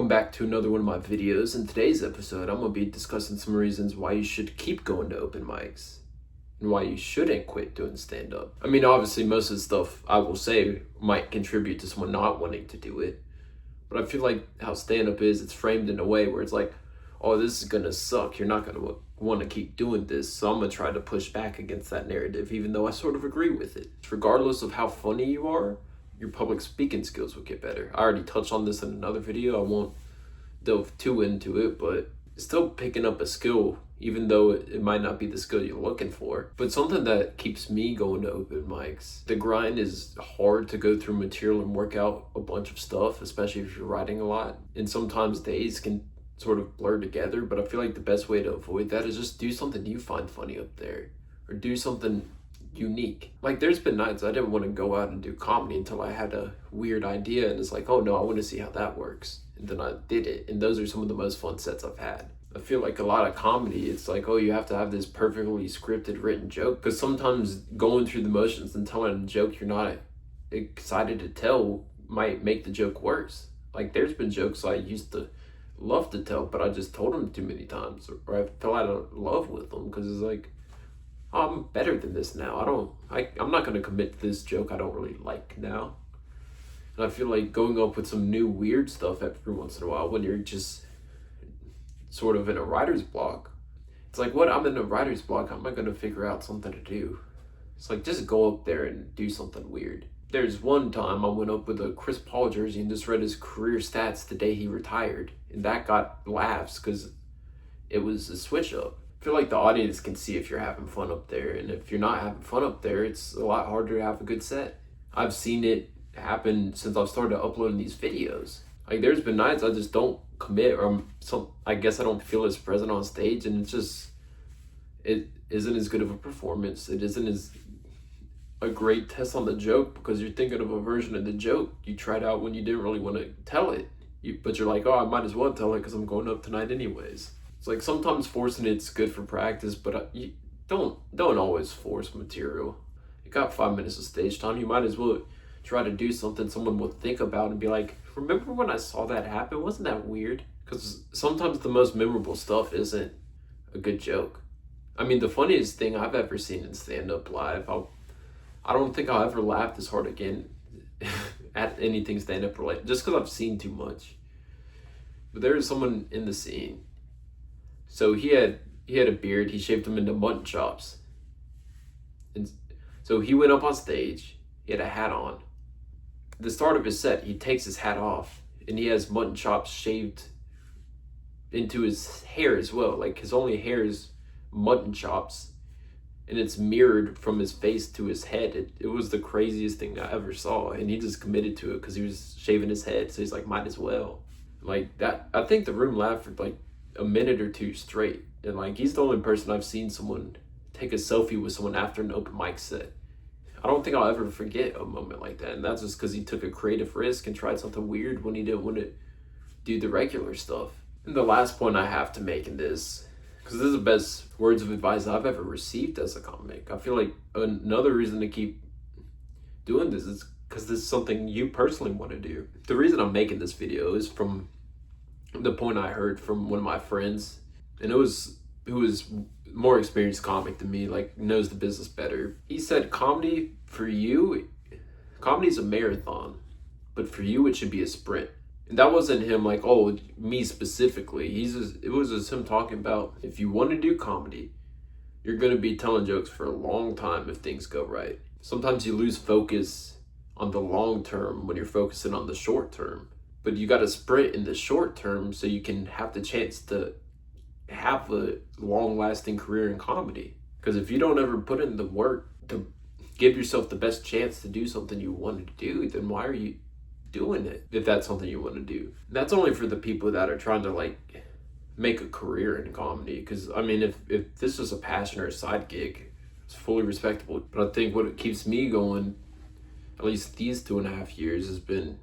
Welcome back to another one of my videos. In today's episode, I'm going to be discussing some reasons why you should keep going to open mics and why you shouldn't quit doing stand-up. I mean, obviously, most of the stuff I will say might contribute to someone not wanting to do it, but I feel like how stand-up is, it's framed in a way where it's like, oh, this is going to suck. You're not going to want to keep doing this, so I'm going to try to push back against that narrative, even though I sort of agree with it. Regardless of how funny you are, your public speaking skills will get better. I already touched on this in another video. I won't delve too into it, but still picking up a skill, even though it might not be the skill you're looking for. But something that keeps me going to open mics, the grind is hard to go through material and work out a bunch of stuff, especially if you're writing a lot. And sometimes days can sort of blur together, but I feel like the best way to avoid that is just do something you find funny up there, or do something unique. Like, there's been nights I didn't want to go out and do comedy until I had a weird idea, and it's like, oh no, I want to see how that works, and then I did it, and those are some of the most fun sets I've had. I feel like a lot of comedy, it's like, oh, you have to have this perfectly scripted written joke, because sometimes going through the motions and telling a joke you're not excited to tell might make the joke worse. Like, there's been jokes I used to love to tell, but I just told them too many times, or I fell out of love with them, because it's like, oh, I'm better than this now. I'm not going to commit to this joke I don't really like now. And I feel like going up with some new weird stuff every once in a while when you're just sort of in a writer's block. It's like, what? I'm in a writer's block. How am I going to figure out something to do? It's like, just go up there and do something weird. There's one time I went up with a Chris Paul jersey and just read his career stats the day he retired. And that got laughs because it was a switch up. I feel like the audience can see if you're having fun up there, and if you're not having fun up there, it's a lot harder to have a good set. I've seen it happen since I've started uploading these videos. Like, there's been nights I just don't commit, or I guess I don't feel as present on stage, and it isn't as good of a performance. It isn't as a great test on the joke, because you're thinking of a version of the joke you tried out when you didn't really want to tell it. But you're like, oh, I might as well tell it because I'm going up tonight anyways. It's like, sometimes forcing it's good for practice, but you don't always force material. You got 5 minutes of stage time. You might as well try to do something someone will think about and be like, remember when I saw that happen? Wasn't that weird? Because sometimes the most memorable stuff isn't a good joke. I mean, the funniest thing I've ever seen in stand-up live, I don't think I'll ever laugh this hard again at anything stand-up related, just because I've seen too much. But there was someone in the scene. So he had a beard. He shaved him into mutton chops. And so he went up on stage. He had a hat on. At the start of his set, he takes his hat off, and he has mutton chops shaved into his hair as well. Like, his only hair is mutton chops, and it's mirrored from his face to his head. It was the craziest thing I ever saw, and he just committed to it because he was shaving his head. So he's like, might as well. Like that, I think the room laughed for like a minute or two straight, and like, he's the only person I've seen someone take a selfie with someone after an open mic set. I don't think I'll ever forget a moment like that, and that's just because he took a creative risk and tried something weird when he didn't want to do the regular stuff. And the last point I have to make in this, because this is the best words of advice I've ever received as a comic, I feel like another reason to keep doing this is because this is something you personally want to do. The reason I'm making this video is from the point I heard from one of my friends, and who was more experienced comic than me, like, knows the business better. He said, comedy is a marathon, but for you it should be a sprint. And that wasn't him like, oh, me specifically. It was just him talking about, if you want to do comedy, you're going to be telling jokes for a long time if things go right. Sometimes you lose focus on the long term when you're focusing on the short term. But you got to sprint in the short term so you can have the chance to have a long-lasting career in comedy. Because if you don't ever put in the work to give yourself the best chance to do something you want to do, then why are you doing it if that's something you want to do? That's only for the people that are trying to like make a career in comedy. Because I mean, if this was a passion or a side gig, it's fully respectable. But I think what keeps me going, at least these 2.5 years, has been,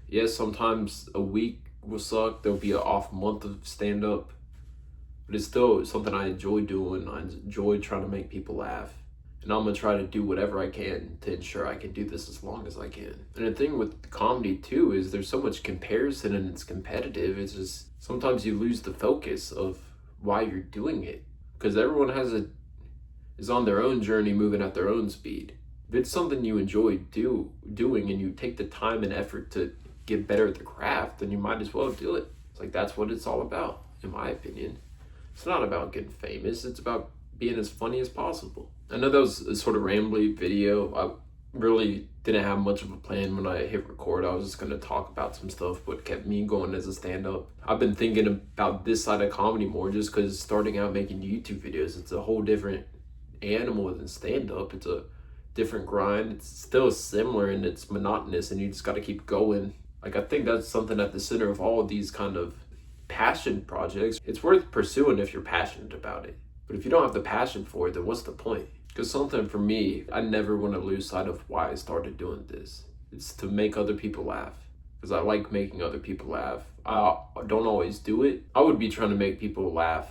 yes, sometimes a week will suck. There'll be an off month of stand-up, but it's still something I enjoy doing. I enjoy trying to make people laugh. And I'm gonna try to do whatever I can to ensure I can do this as long as I can. And the thing with comedy too is there's so much comparison and it's competitive. It's just sometimes you lose the focus of why you're doing it. Because everyone is on their own journey, moving at their own speed. If it's something you enjoy doing and you take the time and effort to get better at the craft, then you might as well do it. It's like that's what it's all about, in my opinion. It's not about getting famous, it's about being as funny as possible. I know that was a sort of rambly video. I really didn't have much of a plan when I hit record. I was just gonna talk about some stuff, what kept me going as a stand-up. I've been thinking about this side of comedy more just because starting out making YouTube videos, it's a whole different animal than stand-up. It's a different grind. It's still similar and it's monotonous and you just gotta keep going. Like I think that's something at the center of all of these kind of passion projects. It's worth pursuing if you're passionate about it. But if you don't have the passion for it, then what's the point? Because something for me, I never want to lose sight of why I started doing this. It's to make other people laugh. Because I like making other people laugh. I don't always do it. I would be trying to make people laugh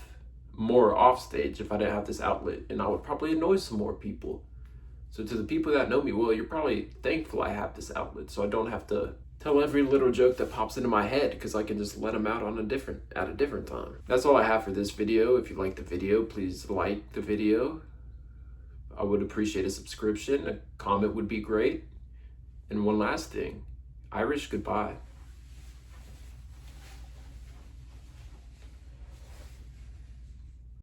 more off stage if I didn't have this outlet. And I would probably annoy some more people. So to the people that know me well, you're probably thankful I have this outlet. So I don't have to tell every little joke that pops into my head because I can just let them out at a different time. That's all I have for this video. If you like the video, please like the video. I would appreciate a subscription. A comment would be great. And one last thing, Irish goodbye.